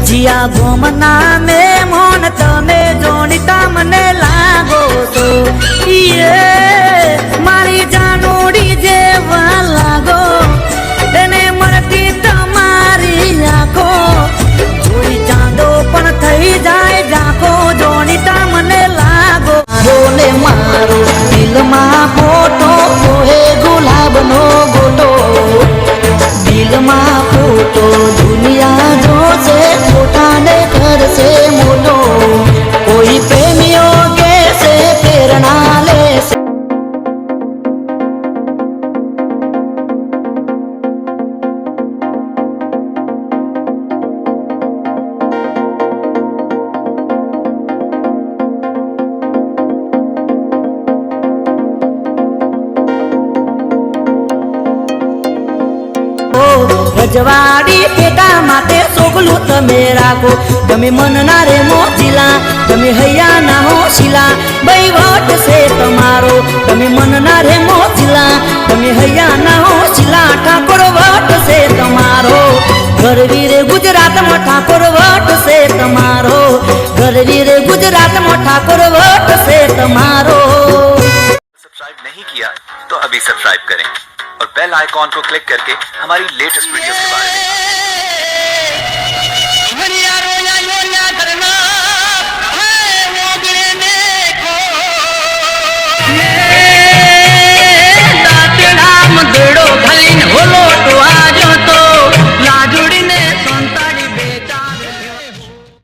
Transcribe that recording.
जिया गोमना में मोन तमे जोड़ीता मने लागो सो ये मारी जानोड़ी जेवा लागो तेने मरती तमारी आँखो जोई चांदो पण थई जाए जाको जोड़ीता मने लागो रोले मारो दिल मा फोटो कोहे गुलाब नो गोटो दिल मा फोटो दुनिया जो से ने घर से मोटो कोई प्रेमियों के से प्रेरणा ले से रजवाड़ी पेटा माते सोगलू तमे राखो तमे मन ना रे मोजिला तमे हैया ना हो शिला बैवट से तमारो तमे मन ना रे मोजिला तमे हैया ना हो शिला ठाकुर वट से तमारो गरवी रे गुजरात में ठाकुर वट से तमारो गरवी रे गुजरात में ठाकुर वट से तमारो। सब्सक्राइब नहीं किया तो अभी सब्सक्राइब करें और बेल आइकॉन को क्लिक करके हमारी लेटेस्ट वीडियोस के बारे में